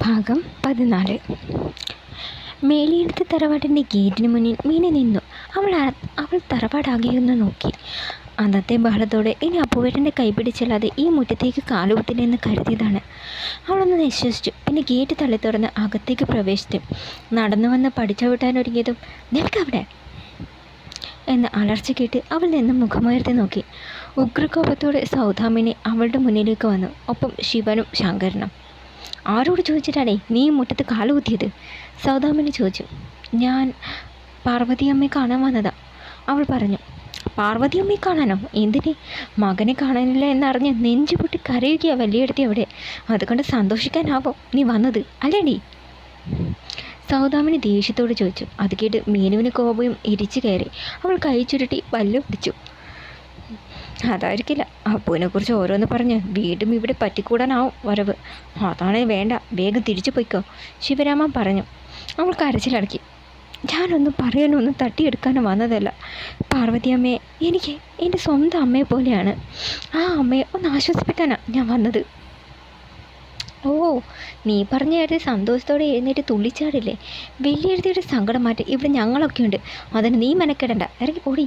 ഭാഗം 14. മേലിയെടുത്ത് തറവാട്ടിൻ്റെ ഗേറ്റിന് മുന്നിൽ മീന നിന്നു. അവൾ തറവാടാകിയൊന്ന് നോക്കി. അന്നത്തെ ബഹളത്തോടെ ഇനി അപ്പുവേട്ടൻ്റെ കൈപിടിച്ചല്ലാതെ ഈ മുറ്റത്തേക്ക് കാലുകുത്തില്ലെന്ന് കരുതിയതാണ്. അവളൊന്ന് നിശ്വസിച്ചു. പിന്നെ ഗേറ്റ് തള്ളി തുറന്ന് അകത്തേക്ക് പ്രവേശിച്ചു. നടന്നു വന്ന് പഠിച്ചവിട്ടാനൊരുങ്ങിയതും നിൽക്കവിടെ എന്ന് അലർച്ച കേട്ട് അവൾ നിന്ന് മുഖമുയർത്തി നോക്കി. ഉഗ്രകോപത്തോടെ സൗദാമിനി അവളുടെ മുന്നിലേക്ക് വന്നു. ഒപ്പം ശിവനും ശങ്കരനും. ആരോട് ചോദിച്ചിട്ടാണേ നീ മുറ്റത്ത് കാലുകുത്തിയത്? സൗദാമിനി ചോദിച്ചു. ഞാൻ പാർവതിയമ്മയെ കാണാൻ വന്നതാ, അവൾ പറഞ്ഞു. പാർവതിയമ്മയെ കാണാനോ? എന്തിനെ? മകനെ കാണാനില്ല എന്നറിഞ്ഞ് നെഞ്ചു പൊട്ടി കരയുകയാ വലിയെടുത്തി അവിടെ. അതുകൊണ്ട് സന്തോഷിക്കാനാവും നീ വന്നത് അല്ലേടി? സൗദാമിനി ദേഷ്യത്തോട് ചോദിച്ചു. അത് കേട്ട് മീനുവിന് കോപവും ഇരിച്ചു കയറി. അവൾ കൈ ചുരുട്ടി പല്ല് പിടിച്ചു. അതായിരിക്കില്ല, അപ്പുവിനെ കുറിച്ച് ഓരോന്ന് പറഞ്ഞ് വീണ്ടും ഇവിടെ പറ്റിക്കൂടാനാവും വരവ്. അതാണ് വേണ്ട, വേഗം തിരിച്ചു പോയിക്കോ, ശിവരാമൻ പറഞ്ഞു. അവൾ കരച്ചിലടക്കി. ഞാനൊന്നും പറയാനോ ഒന്നും തട്ടിയെടുക്കാനോ വന്നതല്ല പാർവതിയമ്മയെ. എനിക്ക് എൻ്റെ സ്വന്തം അമ്മയെ പോലെയാണ്. ആ അമ്മയെ ഒന്ന് ആശ്വസിപ്പിക്കാനാണ് ഞാൻ വന്നത്. ഓ, നീ പറഞ്ഞ കേട്ട് സന്തോഷത്തോടെ എഴുന്നേറ്റ് തുള്ളിച്ചാടില്ലേ? വലിയെഴുതിയുടെ സങ്കടം മാറ്റി ഇവിടെ ഞങ്ങളൊക്കെ ഉണ്ട്, അതിന് നീ മെനക്കെടണ്ട, ഇറങ്ങി പോടി,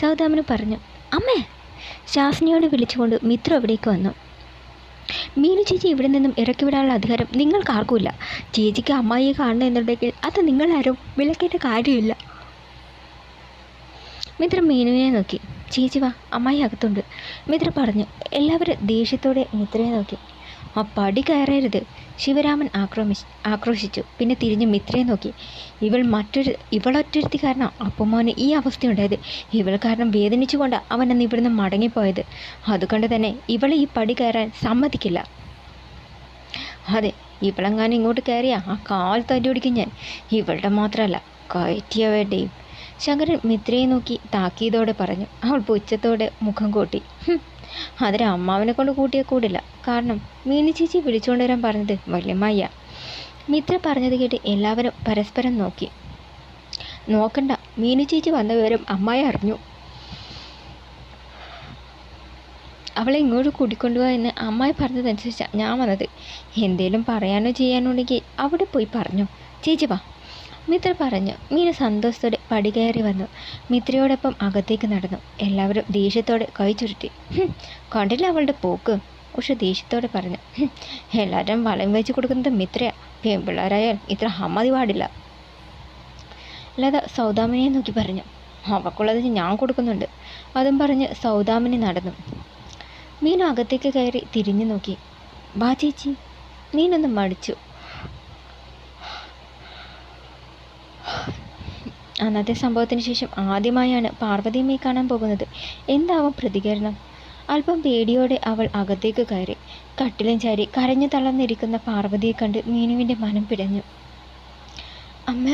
സൗദാമിനി പറഞ്ഞു. അമ്മേ, ശാസ്നിയോട് വിളിച്ചുകൊണ്ട് മിത്ര അവിടേക്ക് വന്നു. മീനു ചേച്ചി ഇവിടെ നിന്നും ഇറക്കി വിടാനുള്ള അധികാരം നിങ്ങൾക്കാർക്കുമില്ല. ചേച്ചിക്ക് അമ്മായിയെ കാണണം എന്നുണ്ടെങ്കിൽ അത് നിങ്ങളാരും വിലക്കേണ്ട കാര്യമില്ല. മിത്ര മീനുവിനെ നോക്കി. ചേച്ചി വാ, അമ്മായി അകത്തുണ്ട്, മിത്ര പറഞ്ഞു. എല്ലാവരും ദേഷ്യത്തോടെ മിത്രയെ നോക്കി. ആ പടി കയറരുത്, ശിവരാമൻ ആക്രോശിച്ചു. പിന്നെ തിരിഞ്ഞ് മിത്രയെ നോക്കി. ഇവളൊറ്റൊരുത്തി കാരണം അപ്പുമോന് ഈ അവസ്ഥയുണ്ടായത്. ഇവൾ കാരണം വേദനിച്ചുകൊണ്ട് അവൻ അന്ന് ഇവിടുന്ന് മടങ്ങിപ്പോയത്. അതുകൊണ്ട് തന്നെ ഇവളെ ഈ പടി കയറാൻ സമ്മതിക്കില്ല. അതെ, ഇവളെങ്ങാനും ഇങ്ങോട്ട് കയറിയാ ആ കാൽ തല്ലിയൊടിക്കും ഞാൻ. ഇവളുടെ മാത്രമല്ല, കയറ്റിയവരുടെയും, ശങ്കരൻ മിത്രയെ നോക്കി താക്കീതോടെ പറഞ്ഞു. അവൾ പുച്ഛത്തോടെ മുഖം കൂട്ടി. അതിന് അമ്മാവനെ കൊണ്ട് കൂട്ടിയാൽ കൂടില്ല. കാരണം മീനു ചേച്ചി വിളിച്ചുകൊണ്ട് വരാൻ പറഞ്ഞത് വല്യമ്മയ്യ. മിത്ര പറഞ്ഞത് കേട്ട് എല്ലാവരും പരസ്പരം നോക്കി. നോക്കണ്ട, മീനു ചേച്ചി വന്ന വിവരം അമ്മായി അറിഞ്ഞു. അവളെ ഇങ്ങോട്ട് കൂട്ടിക്കൊണ്ടുപോവാ എന്ന് അമ്മായി പറഞ്ഞതനുസരിച്ചാണ് ഞാൻ വന്നത്. എന്തേലും പറയാനോ ചെയ്യാനോ ഉണ്ടെങ്കിൽ അവിടെ പോയി പറഞ്ഞു. ചേച്ചി വാ, മിത്ര പറഞ്ഞു. മീന സന്തോഷത്തോടെ പടി കയറി വന്നു. മിത്രയോടൊപ്പം അകത്തേക്ക് നടന്നു. എല്ലാവരും ദേഷ്യത്തോടെ കൈ ചുരുട്ടി. കണ്ടില്ല അവളുടെ പോക്ക്, ഉഷ ദേഷ്യത്തോടെ പറഞ്ഞു. എല്ലാവരും വളം വെച്ച് കൊടുക്കുന്നത് മിത്രയാ. പെൺപിള്ളേരായാൽ ഇത്ര ഹമ്മതി പാടില്ല. ലത സൗദാമിനിയെ നോക്കി പറഞ്ഞു. അവൾക്കുള്ളത് ഞാൻ കൊടുക്കുന്നുണ്ട്, അതും പറഞ്ഞ് സൗദാമിനി നടന്നു. മീന അകത്തേക്ക് കയറി തിരിഞ്ഞു നോക്കി. വാ ചേച്ചി, മീനൊന്ന് മടിച്ചു. അന്നത്തെ സംഭവത്തിന് ശേഷം ആദ്യമായാണ് പാർവതിയമ്മയെ കാണാൻ പോകുന്നത്. എന്താവും പ്രതികരണം? അല്പം പേടിയോടെ അവൾ അകത്തേക്ക് കയറി. കട്ടിലും ചാരി കരഞ്ഞു തളർന്നിരിക്കുന്ന പാർവതിയെ കണ്ട് മീനുവിൻ്റെ മനം പിടഞ്ഞു. അമ്മ,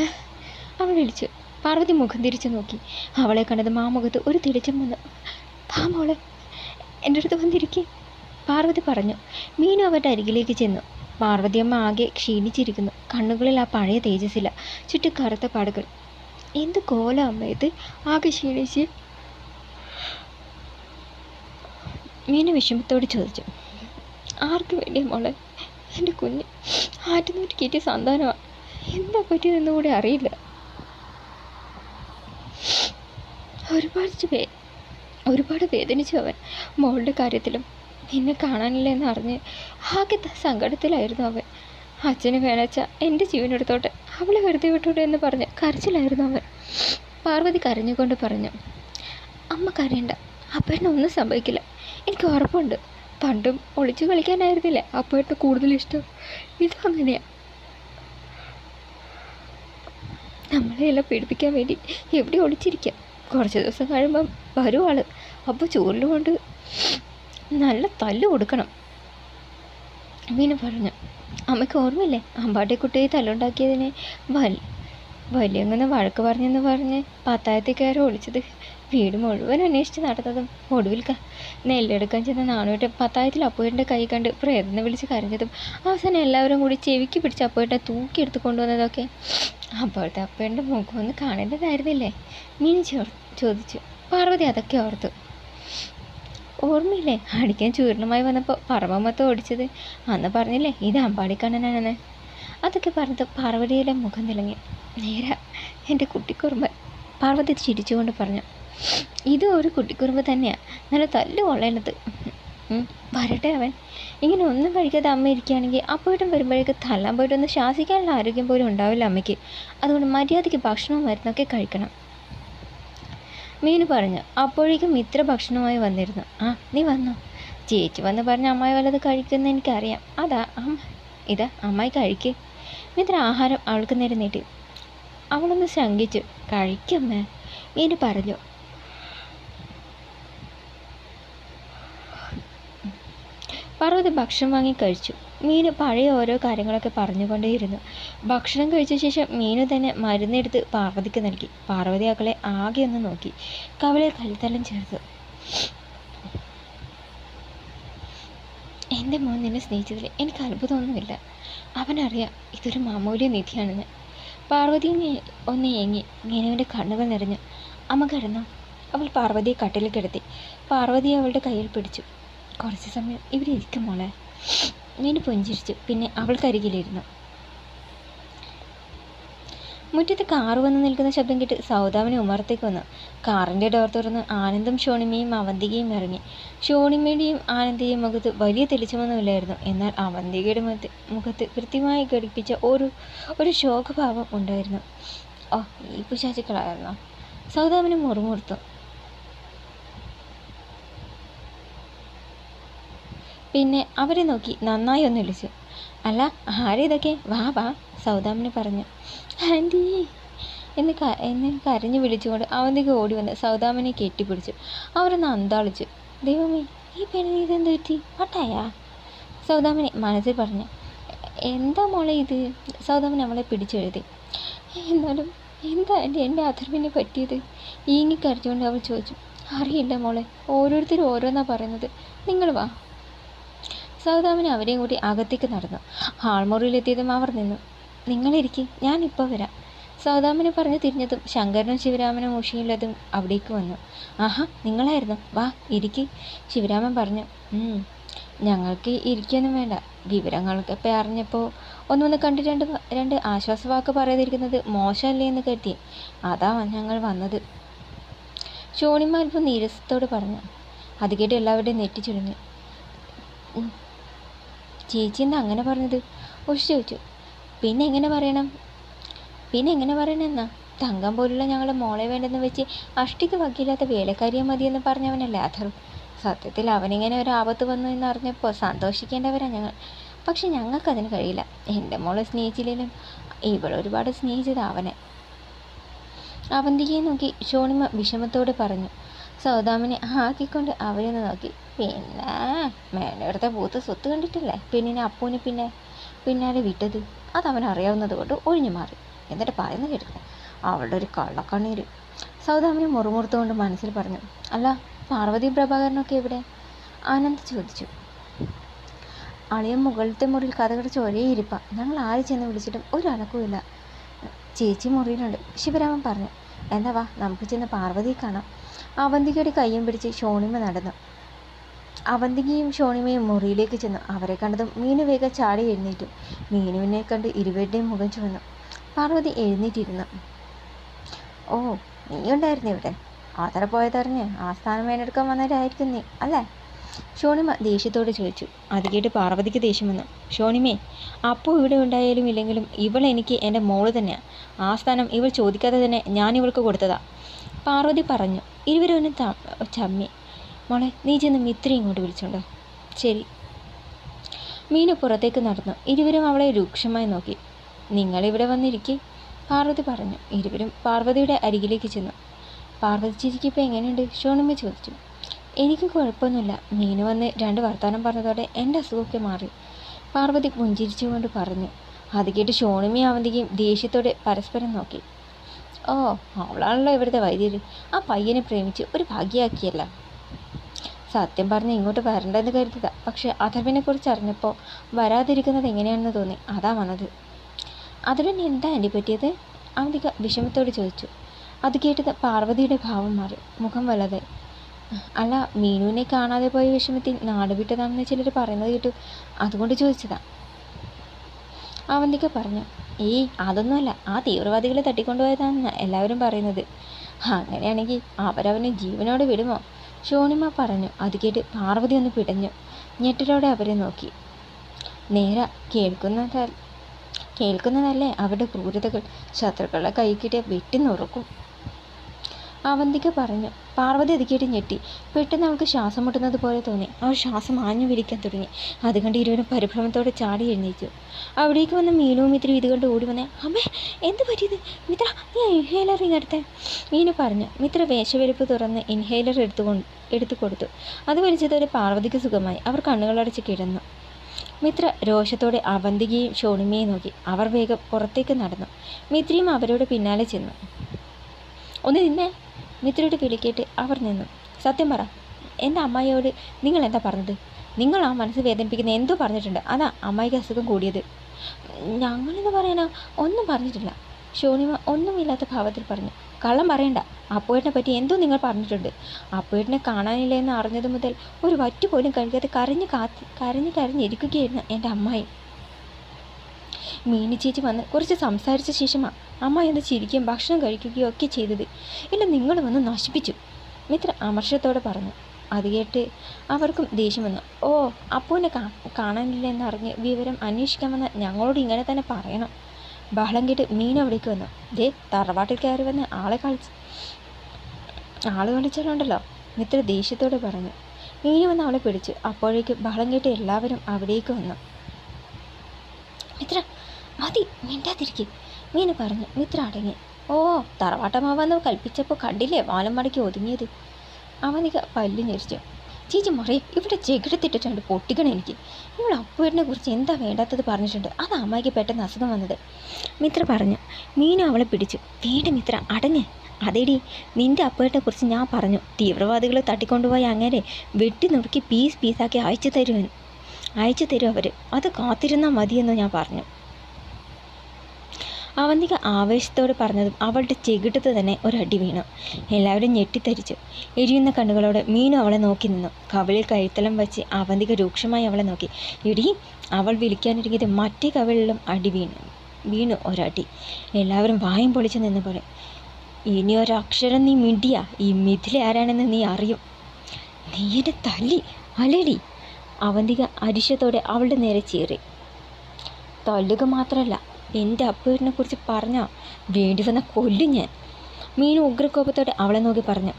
അവൾ വിളിച്ചു. പാർവതി മുഖം തിരിച്ചു നോക്കി. അവളെ കണ്ടതും ആ മുഖത്ത് ഒരു തെളിച്ചം വന്നു. വാ മോളെ, എൻ്റെ അടുത്ത് വന്നിരിക്കേ, പാർവതി പറഞ്ഞു. മീനു അവരുടെ അരികിലേക്ക് ചെന്നു. പാർവതിയമ്മ ആകെ ക്ഷീണിച്ചിരിക്കുന്നു. കണ്ണുകളിൽ ആ പഴയ തേജസ്സില്ല, ചുറ്റും കറുത്ത പാടുകൾ. എന്ത് കോല അമ്മ ഇത്, ആകെ ക്ഷീണിച്ച്? മീനു വിഷമത്തോട് ചോദിച്ചു. ആർക്ക് വേണ്ടിയാ മോളെ? എൻ്റെ കുഞ്ഞ് ആറ്റുനൂറ്റി കയറ്റിയ സന്താനമാണ്. എന്താ പറ്റിയതെന്ന് കൂടെ അറിയില്ല. ഒരുപാട് വേദനിച്ചു അവൻ. മോളുടെ കാര്യത്തിലും നിന്നെ കാണാനില്ല എന്നറിഞ്ഞ് ആകെ സങ്കടത്തിലായിരുന്നു അവൻ. അച്ഛന് വേണച്ച എൻ്റെ ജീവനെടുത്തോട്ടെ, അവളെ വെറുതെ വിട്ടോട്ടെ എന്ന് പറഞ്ഞ് കരച്ചിലായിരുന്നു അവൻ. പാർവതി കരഞ്ഞുകൊണ്ട് പറഞ്ഞു. അമ്മ കരയണ്ട, അപ്പേട്ടനൊന്നും സംഭവിക്കില്ല, എനിക്ക് ഉറപ്പുണ്ട്. പണ്ടും ഒളിച്ചു കളിക്കാനായിരുന്നില്ലേ അപ്പേട്ടന് കൂടുതൽ ഇഷ്ടം? ഇതും അങ്ങനെയാ. നമ്മളെല്ലാം പീഡിപ്പിക്കാൻ വേണ്ടി എവിടെ ഒളിച്ചിരിക്കാം. കുറച്ച് ദിവസം കഴിയുമ്പം വരും ആള്. അപ്പോൾ ചൂരിൽ കൊണ്ട് നല്ല തല്ല് കൊടുക്കണം, മീന പറഞ്ഞു. അമ്മയ്ക്ക് ഓർമ്മയില്ലേ അമ്പാട്ടിക്കുട്ടിയെ തല്ലുണ്ടാക്കിയതിനെ വലിയങ്ങനെ വഴക്ക് പറഞ്ഞെന്ന് പറഞ്ഞ് പത്തായത്തിൽ കയറി ഒളിച്ചത്? വീട് മുഴുവൻ അന്വേഷിച്ച് നടന്നതും ഒടുവിൽ നെല്ലെടുക്കാൻ ചെന്ന നാണുവേട്ടൻ പത്തായത്തിൽ അപ്പുവേട്ടൻ്റെ കൈ കണ്ട് പ്രേതനെ വിളിച്ച് കരഞ്ഞതും അവസാനം എല്ലാവരും കൂടി ചെവിക്ക് പിടിച്ച് അപ്പുവേട്ടനെ തൂക്കിയെടുത്ത് കൊണ്ടുവന്നതൊക്കെ അപ്പോഴത്തെ അപ്പേൻ്റെ മുഖം ഒന്ന് കാണേണ്ടതായിരുന്നില്ലേ? മീനി ചോദിച്ചു. പാർവതി അതൊക്കെ ഓർത്തു. ഓർമ്മയില്ലേ അടിക്കാൻ ചൂർണമായി വന്നപ്പോൾ പറമ്പ് ഓടിച്ചത്? അന്ന് പറഞ്ഞില്ലേ ഇത് അമ്പാടിക്കണ്ണനാണെന്ന്. അതൊക്കെ പറഞ്ഞത് പാർവതിയുടെ മുഖം തിളങ്ങി. നേരാ, എൻ്റെ കുട്ടിക്കുറുമ്പൻ. പാർവതി ചിരിച്ചുകൊണ്ട് പറഞ്ഞു. ഇതും ഒരു കുട്ടിക്കുറുമ്പ് തന്നെയാണ്. നല്ല തല്ല് കൊള്ളേണ്ടത്. വരട്ടെ അവൻ. ഇങ്ങനെ ഒന്നും കഴിക്കാതെ അമ്മ ഇരിക്കുകയാണെങ്കിൽ അപ്പോഴും വരുമ്പോഴേക്ക് തല്ലാൻ പോയിട്ടൊന്ന് ശാസിക്കാനുള്ള ആരോഗ്യം പോലും ഉണ്ടാവില്ല അമ്മയ്ക്ക്. അതുകൊണ്ട് മര്യാദയ്ക്ക് ഭക്ഷണവും മരുന്നൊക്കെ കഴിക്കണം. മീനു പറഞ്ഞു. അപ്പോഴേക്കും മിത്ര ഭക്ഷണമായി വന്നിരുന്നു. ആ, നീ വന്നോ? ചേച്ചി വന്ന് പറഞ്ഞ അമ്മായി വല്ലത് കഴിക്കുമെന്ന് എനിക്കറിയാം. അതാ ഇതാ അമ്മായി കഴിക്ക്. മിത്ര ആഹാരം അവൾക്ക് നേരെ നീട്ടി. അവളൊന്ന് ശങ്കിച്ചു. കഴിക്കമ്മേ, മീനു പറഞ്ഞു. പാർവതി ഭക്ഷണം വാങ്ങി കഴിച്ചു. മീനു പഴയ ഓരോ കാര്യങ്ങളൊക്കെ പറഞ്ഞുകൊണ്ടേയിരുന്നു. ഭക്ഷണം കഴിച്ച ശേഷം മീനു തന്നെ മരുന്നെടുത്ത് പാർവതിക്ക് നൽകി. പാർവതി അവളെ ആകെ ഒന്ന് നോക്കി. കവളിൽ കലിത്തലം ചേർത്തു. എൻ്റെ മോൻ നിന്നെ സ്നേഹിച്ചതിൽ എനിക്ക് അത്ഭുതമൊന്നുമില്ല. അവനറിയാം ഇതൊരു മാമൂല്യ നിധിയാണെന്ന്. പാർവതി ഒന്ന് ഏങ്ങി. മീനുവിൻ്റെ കണ്ണുകൾ നിറഞ്ഞു. അമ്മ കിടന്നോ? അവൾ പാർവതിയെ കട്ടിലിൽ കിടത്തി. പാർവതി അവളുടെ കയ്യിൽ പിടിച്ചു. കുറച്ച് സമയം ഇവിടെ ഇരിക്കും മോളെ. മീനു പുഞ്ചിരിച്ചു. പിന്നെ അവൾക്കരികിലിരുന്നു. മുറ്റത്ത് കാറ് വന്ന് നിൽക്കുന്ന ശബ്ദം കേട്ട് സൗദാമിനി ഉമ്മറത്തേക്ക് വന്നു. കാറിൻ്റെ ഡോർ തുറന്ന് ആനന്ദും ഷോണിമയും അവന്തികയും ഇറങ്ങി. ഷോണിമയുടെയും ആനന്ദിൻ്റെയും മുഖത്ത് വലിയ തെളിച്ചമൊന്നുമില്ലായിരുന്നു. എന്നാൽ അവന്തികയുടെ മുഖത്ത് കൃത്യമായി ഘടിപ്പിച്ച ഒരു ശോകഭാവം ഉണ്ടായിരുന്നു. ഓ, ഈ പിശാചുക്കളായിരുന്നോ? സൗദാമിനി മുറുമുറുത്തു. പിന്നെ അവരെ നോക്കി നന്നായി ഒന്ന് വിളിച്ചു. അല്ല, ആരിതൊക്കെ? വാ വാ, സൗദാമിനി പറഞ്ഞു. ആൻറ്റി എന്ന് കരഞ്ഞു വിളിച്ചുകൊണ്ട് അവന്തിക്ക് ഓടി വന്ന് സൗദാമിനെ കെട്ടിപ്പിടിച്ചു. അവരൊന്ന് അന്താളിച്ചു. ദൈവമേ, ഈ പെണ്ണിന് ഇതെന്ത് പറ്റി? പട്ടായാ? സൗദാമിനി മനസ്സിൽ പറഞ്ഞു. എന്താ മോളെ ഇത്? സൗദാമിനി അവളെ പിടിച്ചെഴുതി. എന്നാലും എന്താ എൻ്റെ അഥർവിനെ പറ്റിയത്? ഈങ്ങിക്കരച്ചുകൊണ്ട് അവൾ ചോദിച്ചു. അറിയില്ല മോളെ, ഓരോരുത്തരും ഓരോന്നാ പറയുന്നത്. നിങ്ങൾ വാ. സൗദാമിനി അവരെയും കൂടി അകത്തേക്ക് നടന്നു. ഹാൾമുറിയിലെത്തിയതും അവർ നിന്നു. നിങ്ങളിരിക്കെ, ഞാനിപ്പോൾ വരാം. സൗദാമിനി പറഞ്ഞു തിരിഞ്ഞതും ശങ്കരനും ശിവരാമനും ഉഷയില്ലതും അവിടേക്ക് വന്നു. ആഹാ, നിങ്ങളായിരുന്നു, വാ ഇരിക്ക്, ശിവരാമൻ പറഞ്ഞു. ഞങ്ങൾക്ക് ഇരിക്കൊന്നും വേണ്ട. വിവരങ്ങളൊക്കെ അറിഞ്ഞപ്പോൾ ഒന്നൊന്ന് കണ്ട് രണ്ട് ആശ്വാസവാക്ക് പറയാതിരിക്കുന്നത് മോശമല്ലേ എന്ന് കരുതി അതാ ഞങ്ങൾ വന്നത്. ഷോണിമ അല്പം നീരസത്തോട് പറഞ്ഞു. അത് കേട്ട് എല്ലാവരുടെയും നെറ്റിച്ചുരുങ്ങി. ചേച്ചി എന്താ അങ്ങനെ പറഞ്ഞത്? ഉഷ ചോദിച്ചു. പിന്നെ എങ്ങനെ പറയണമെന്നാ? തങ്കം പോലുള്ള ഞങ്ങളുടെ മോളെ വേണ്ടെന്ന് വെച്ച് അഷ്ടിക്ക് വക്കില്ലാത്ത വേലക്കാരിയെ മതിയെന്ന് പറഞ്ഞവനല്ലേ അഥർ. സത്യത്തിൽ അവനിങ്ങനെ ഒരു ആപത്ത് വന്നു എന്നറിഞ്ഞപ്പോൾ സന്തോഷിക്കേണ്ടവരാ ഞങ്ങൾ. പക്ഷെ ഞങ്ങൾക്കതിന് കഴിയില്ല. എൻ്റെ മോളെ സ്നേഹിച്ചില്ലെങ്കിലും ഇവളൊരുപാട് സ്നേഹിച്ചത് അവനെ. അവന്തികയെ നോക്കി ഷോണിമ വിഷമത്തോടെ പറഞ്ഞു. സൗദാമിനെ ആക്കിക്കൊണ്ട് അവരൊന്ന് നോക്കി. പിന്നെ മേലെടുത്ത പൂത്ത് സ്വത്ത് കണ്ടിട്ടില്ലേ പെണ്ണിനെ അപ്പൂനെ പിന്നാലെ വിട്ടത്? അതവൻ അറിയാവുന്നത് കൊണ്ട് ഒഴിഞ്ഞു മാറി. എന്നിട്ട് പറയുന്നത് കേട്ടില്ല, അവളുടെ ഒരു കള്ളക്കണ്ണീര്. സൗദാമിനി മുറുമുറുത്തുകൊണ്ട് മനസ്സിൽ പറഞ്ഞു. അല്ല, പാർവതി പ്രഭാകരനൊക്കെ എവിടെ? ആനന്ദ് ചോദിച്ചു. അളിയൻ മുകളിലത്തെ മുറിയിൽ കഥകടച്ച് ഒരേ ഇരിപ്പ. ഞങ്ങൾ ആര് ചെന്ന് വിളിച്ചിട്ടും ഒരു അനക്കവുമില്ല. ചേച്ചി മുറിയിലുണ്ട്, ശിവരാമൻ പറഞ്ഞു. എന്താ വാ, നമുക്ക് ചെന്ന് പാർവതിയെ കാണാം. അവന്തികയുടെ കയ്യും പിടിച്ച് ഷോണിമ നടന്നു. അവന്തികയും ഷോണിമയും മുറിയിലേക്ക് ചെന്നു. അവരെ കണ്ടതും മീനു വേഗം ചാടി എഴുന്നേറ്റു. മീനുവിനെ കണ്ട് ഇരുവരുടെയും മുഖം ചുവന്നു. പാർവതി എഴുന്നേറ്റിരുന്നു. ഓ, നീ ഉണ്ടായിരുന്നു ഇവിടെ? അത്ര പോയതറിഞ്ഞ് ആ സ്ഥാനം വേണ്ടെടുക്കാൻ വന്നവരായിരിക്കും നീ അല്ലേ? ഷോണിമ ദേഷ്യത്തോട് ചോദിച്ചു. അത് കേട്ട് പാർവതിക്ക് ദേഷ്യം വന്നു. ഷോണിമേ, അപ്പോൾ ഇവിടെ ഉണ്ടായാലും ഇല്ലെങ്കിലും ഇവൾ എനിക്ക് എൻ്റെ മോള് തന്നെയാണ്. ആ സ്ഥാനം ഇവൾ ചോദിക്കാതെ തന്നെ ഞാൻ ഇവൾക്ക് കൊടുത്തതാ, പാർവതി പറഞ്ഞു. ഇരുവരും ചമ്മി. മോളെ, നീ ചെന്ന് മിത്രി ഇങ്ങോട്ട് വിളിച്ചോണ്ടോ. ശരി. മീനു പുറത്തേക്ക് നടന്നു. ഇരുവരും അവളെ രൂക്ഷമായി നോക്കി. നിങ്ങളിവിടെ വന്നിരിക്കെ, പാർവതി പറഞ്ഞു. ഇരുവരും പാർവതിയുടെ അരികിലേക്ക് ചെന്നു. പാർവതി ചേച്ചിക്ക് ഇപ്പോൾ എങ്ങനെയുണ്ട്? ഷോണിമ ചോദിച്ചു. എനിക്ക് കുഴപ്പമൊന്നുമില്ല. മീനു വന്ന് രണ്ട് വർത്തമാനം പറഞ്ഞതോടെ എൻ്റെ അസുഖമൊക്കെ മാറി, പാർവതി പുഞ്ചിരിച്ചുകൊണ്ട് പറഞ്ഞു. അത് കേട്ട് ഷോണിമയും അവന്തികയും ദേഷ്യത്തോടെ പരസ്പരം നോക്കി. ഓ, അവളാണല്ലോ ഇവിടുത്തെ വൈദ്യര്. ആ പയ്യനെ പ്രേമിച്ച് ഒരു ഭാഗ്യമാക്കിയല്ല. സത്യം പറഞ്ഞ് ഇങ്ങോട്ട് വരണ്ടെന്ന് കരുതിയതാ. പക്ഷെ അഥർവിനെക്കുറിച്ച് അറിഞ്ഞപ്പോൾ വരാതിരിക്കുന്നത് എങ്ങനെയാണെന്ന് തോന്നി, അതാ വന്നത്. അഥർവിന് എന്താ ആൻറ്റി പറ്റിയത്? അവന്തിക വിഷമത്തോട് ചോദിച്ചു. അത് കേട്ടത് പാർവതിയുടെ ഭാവം മാറി. മുഖം വല്ലാതെ. അല്ല, മീനുവിനെ കാണാതെ പോയ വിഷമത്തിൽ നാട് വിട്ടതാണെന്ന് ചിലർ പറയുന്നത് കേട്ടു, അതുകൊണ്ട് ചോദിച്ചതാ. അവന്തിക പറഞ്ഞു. ഏയ് അതൊന്നുമല്ല, ആ തീവ്രവാദികളെ തട്ടിക്കൊണ്ടുപോയതാണെന്ന് എല്ലാവരും പറയുന്നത്. അങ്ങനെയാണെങ്കിൽ അവരവനെ ജീവനോട് വിടുമോ? ഷോണിമ പറഞ്ഞു. അത് കേട്ട് പാർവതി ഒന്ന് പിടഞ്ഞു. ഞെട്ടലോടെ അവരെ നോക്കി. നേരെ കേൾക്കുന്നതല്ലേ അവരുടെ ക്രൂരതകൾ. ശത്രുക്കളെ കൈ കിട്ടിയ വെട്ടി നുറുക്കും. അവന്തിക പറഞ്ഞു. പാർവതി അത് കേട്ട് ഞെട്ടി. പെട്ടെന്ന് അവൾക്ക് ശ്വാസം മുട്ടുന്നത് പോലെ തോന്നി. അവൾ ശ്വാസം ആഞ്ഞു വിളിക്കാൻ തുടങ്ങി. അത് കണ്ട് ഇരുവരും പരിഭ്രമത്തോടെ ചാടി എഴുന്നേറ്റു. അവിടേക്ക് വന്ന് മീനുവും മിത്രയും ഇത് കണ്ട് ഓടി വന്നേ. അമ്മേ, എന്ത് പറ്റിയത്? മിത്ര, നീ ഇൻഹേലർ ഇങ്ങടുത്തെ. മീനു പറഞ്ഞു. മിത്ര വേഷവെരുപ്പ് തുറന്ന് ഇൻഹേലർ എടുത്തു കൊടുത്തു. അത് വലിച്ചതോടെ പാർവതിക്ക് സുഖമായി. അവർ കണ്ണുകളടച്ച് കിടന്നു. മിത്ര രോഷത്തോടെ അവന്തികയും ഷോണിമയും നോക്കി. അവർ വേഗം പുറത്തേക്ക് നടന്നു. മിത്രയും അവരോട് പിന്നാലെ ചെന്നു. ഒന്ന് നിന്നേ. മിത്രയുടെ വിളിക്കേട്ട് അവർ നിന്നു. സത്യം പറ, എൻ്റെ അമ്മായിയോട് നിങ്ങൾ എന്താ പറഞ്ഞത്? നിങ്ങൾ ആ മനസ്സ് വേദനിപ്പിക്കുന്ന എന്തോ പറഞ്ഞിട്ടുണ്ട്. അതാ അമ്മായിക്ക് അസുഖം കൂടിയത്. ഞങ്ങളെന്ന് പറയാനോ ഒന്നും പറഞ്ഞിട്ടില്ല. ഷോണിമ ഒന്നുമില്ലാത്ത ഭാവത്തിൽ പറഞ്ഞു. കള്ളം പറയണ്ട. അപ്പുവേട്ടനെ പറ്റി എന്തോ നിങ്ങൾ പറഞ്ഞിട്ടുണ്ട്. അപ്പുവേട്ടനെ കാണാനില്ല എന്ന് അറിഞ്ഞത് മുതൽ ഒരു വറ്റു പോലും കഴിക്കാതെ കരഞ്ഞിരിക്കുകയായിരുന്നു എൻ്റെ അമ്മായി. മീനു ചേച്ചി വന്ന് കുറച്ച് സംസാരിച്ച ശേഷമാണ് അമ്മായി ഒന്ന് ചിരിക്കുകയും ഭക്ഷണം കഴിക്കുകയും ഒക്കെ ചെയ്തത്. ഇല്ല, നിങ്ങൾ വന്ന് നശിപ്പിച്ചു. മിത്ര അമർഷത്തോടെ പറഞ്ഞു. അത് കേട്ട് അവർക്കും ദേഷ്യം വന്നു. ഓ, അപ്പുവിനെ കാണാനില്ല എന്നറിഞ്ഞ് വിവരം അന്വേഷിക്കാൻ വന്ന ഞങ്ങളോട് ഇങ്ങനെ തന്നെ പറയണം. ബഹളം കേട്ട് മീൻ അവിടേക്ക് വന്നു. ദേ, തറവാട്ടിൽ കയറി വന്ന് ആള് കളിച്ചാലുണ്ടല്ലോ. മിത്ര ദേഷ്യത്തോടെ പറഞ്ഞു. മീനു വന്ന് അവളെ പിടിച്ചു. അപ്പോഴേക്ക് ബഹളം കേട്ട് എല്ലാവരും അവിടേക്ക് വന്നു. മിത്ര, മതി, മിണ്ടാതിരിക്കും, മീനു പറഞ്ഞു. മിത്ര അടങ്ങി. ഓ, തറവാട്ടമാവെന്ന് കൽപ്പിച്ചപ്പോൾ കണ്ടില്ലേ വാലം മടക്കി ഒതുങ്ങിയത്. അവനിക പല്ലു ഞെരിച്ചു. ചേച്ചി മറിയ, ഇവിടെ ചെകിടത്തിട്ടിട്ടുണ്ട് പൊട്ടിക്കണം എനിക്ക്. ഇവിടെ അപ്പുവേട്ടനെ കുറിച്ച് എന്താ വേണ്ടാത്തത് പറഞ്ഞിട്ടുണ്ട്. അത് അമ്മായിക്ക് പെട്ടെന്ന് അസുഖം വന്നത്. മിത്ര പറഞ്ഞു. മീനു അവളെ പിടിച്ചു. വേണ്ട മിത്ര, അടങ്ങ്. അതേടി, നിൻ്റെ അപ്പുവേട്ടനെ കുറിച്ച് ഞാൻ പറഞ്ഞു. തീവ്രവാദികളെ തട്ടിക്കൊണ്ടുപോയി അങ്ങനെ വെട്ടി നുറുക്കി പീസാക്കി അയച്ചു തരും അവർ. അത് കാത്തിരുന്നാൽ മതിയെന്ന് ഞാൻ പറഞ്ഞു. അവന്തിക ആവേശത്തോടെ പറഞ്ഞതും അവളുടെ ചെകിട്ടത്ത് തന്നെ ഒരടി വീണു. എല്ലാവരും ഞെട്ടിത്തരിച്ചു. എരിയുന്ന കണ്ണുകളോടെ മീനു അവളെ നോക്കി നിന്നു. കവിളിൽ കഴുത്തലം വെച്ച് അവന്തിക രൂക്ഷമായി അവളെ നോക്കി. ഇടി, അവൾ വിളിക്കാനിറങ്ങിയത് മറ്റേ കവിളിലും അടി വീണു ഒരടി. എല്ലാവരും വായും പൊളിച്ചു നിന്ന പോലെ. ഇനി ഒരക്ഷരം നീ മിണ്ടിയ ഈ മിഥില ആരാണെന്ന് നീ അറിയും. നീ എന്നെ തല്ലി അല്ലേടി? അവന്തിക അരിശത്തോടെ അവളുടെ നേരെ ചീറി. തല്ലുക മാത്രമല്ല, എൻ്റെ അപ്പുവേട്ടനെ കുറിച്ച് പറഞ്ഞാൽ വേണ്ടി വന്ന കൊല്ലും ഞാൻ. മീനു ഉഗ്രകോപത്തോടെ അവളെ നോക്കി പറഞ്ഞു.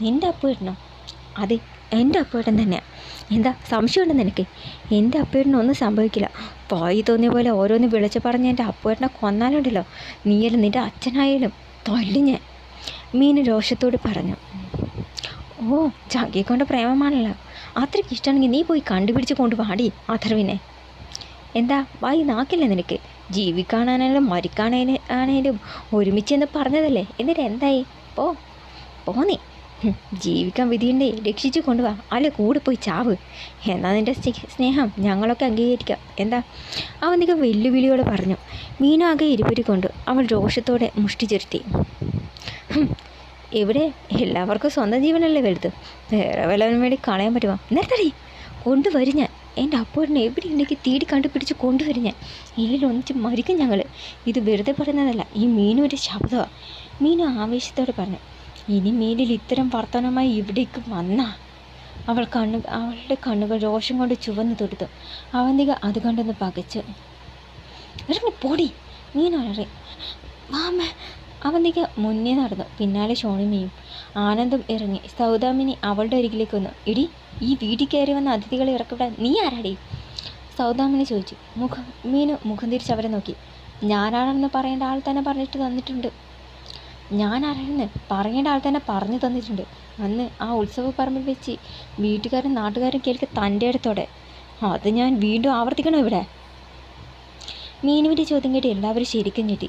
എൻ്റെ അപ്പുവേട്ടനോ? അതെ, എൻ്റെ അപ്പുവേട്ടൻ തന്നെയാണ്. എന്താ സംശയമുണ്ടെന്ന് എനിക്ക്? എൻ്റെ അപ്പുവേട്ടനൊന്നും സംഭവിക്കില്ല. വായി തോന്നിയ പോലെ ഓരോന്ന് വിളിച്ചു പറഞ്ഞ് എൻ്റെ അപ്പുവേട്ടനെ കൊന്നാലുണ്ടല്ലോ, നീയല്ല നിൻ്റെ അച്ഛനായാലും തല്ലും ഞാൻ, മീനു രോഷത്തോട് പറഞ്ഞു. ഓ, ചങ്കിക്കൊണ്ട് പ്രേമമാണല്ലോ. അത്രയ്ക്ക് ഇഷ്ടമാണെങ്കിൽ നീ പോയി കണ്ടുപിടിച്ച് കൊണ്ടുപാടി അഥർവിനെ. എന്താ വായി നാക്കില്ലേ നിനക്ക്? ജീവിക്കാനാണേലും മരിക്കാനാണേലും ഒരുമിച്ചെന്ന് പറഞ്ഞതല്ലേ. എന്നിട്ട് എന്തായി? പോന്നീ. ജീവിക്കാൻ വിധിയുണ്ടേ രക്ഷിച്ചു കൊണ്ടുപോവാ, അല്ലെ കൂടെ പോയി ചാവ്. എന്നാൽ നിൻ്റെ സ്നേഹം ഞങ്ങളൊക്കെ അംഗീകരിക്കാം. എന്താ? അവന്തിക വെല്ലുവിളിയോടെ പറഞ്ഞു. മീനു ആകെ ഇരുപരിക്കൊണ്ടു. അവൾ രോഷത്തോടെ മുഷ്ടി ചുരുത്തി. ഇവിടെ എല്ലാവർക്കും സ്വന്തം ജീവനല്ലേ വലുത്. വേറെ വല്ലവനും വേണ്ടി കളയാൻ പറ്റുമോ? നിർത്തടി, കൊണ്ടുവരും ഞാൻ. എൻ്റെ അപ്പുവേട്ടനെ എവിടെ ഉണ്ടെങ്കിൽ തീടി കണ്ടുപിടിച്ച് കൊണ്ടുവരും ഞാൻ. ഇതിലൊന്നിച്ച് മരിക്കും ഞങ്ങൾ. ഇത് വെറുതെ പറയുന്നതല്ല, ഈ മീനുവിൻ്റെ ശബ്ദമാണ്. മീനു ആവേശത്തോടെ പറഞ്ഞു. ഇനി മീനിൽ ഇത്തരം വർത്തമാനമായി ഇവിടേക്ക് വന്നാ. അവളുടെ കണ്ണുകൾ രോഷം കൊണ്ട് ചുവന്നു തൊടുത്തു. അവന്തിക അത് കണ്ടൊന്ന് പകച്ചു. ഇറങ്ങി പോടി, മീനറി. വാമ. അവന്തിക മുന്നേ നടന്നു. പിന്നാലെ ഷോണിമയും. ആനന്ദം ഇറങ്ങി. സൗദാമിനി അവളുടെ അരികിലേക്ക് വന്നു. ഇടി, ഈ വീട്ടിൽ കയറി വന്ന അതിഥികളെ ഇറക്കിവിടാൻ നീ ആരാടി? സൗദാമിനി ചോദിച്ചു. മീനു മുഖം തിരിച്ച് അവരെ നോക്കി. ഞാനാണെന്ന് പറയേണ്ട ആൾ തന്നെ പറഞ്ഞിട്ട് തന്നിട്ടുണ്ട്. ഞാനാരാണെന്ന് പറയേണ്ട ആൾ തന്നെ പറഞ്ഞു തന്നിട്ടുണ്ട്. അന്ന് ആ ഉത്സവ പറമ്പിൽ വെച്ച് വീട്ടുകാരും നാട്ടുകാരും കേൾക്കെ തൻ്റെ അടുത്തോടെ. അത് ഞാൻ വീണ്ടും ആവർത്തിക്കണോ ഇവിടെ? മീനുവിൻ്റെ ചോദ്യം കേട്ട് എല്ലാവരും ശരിക്കും ഞെട്ടി.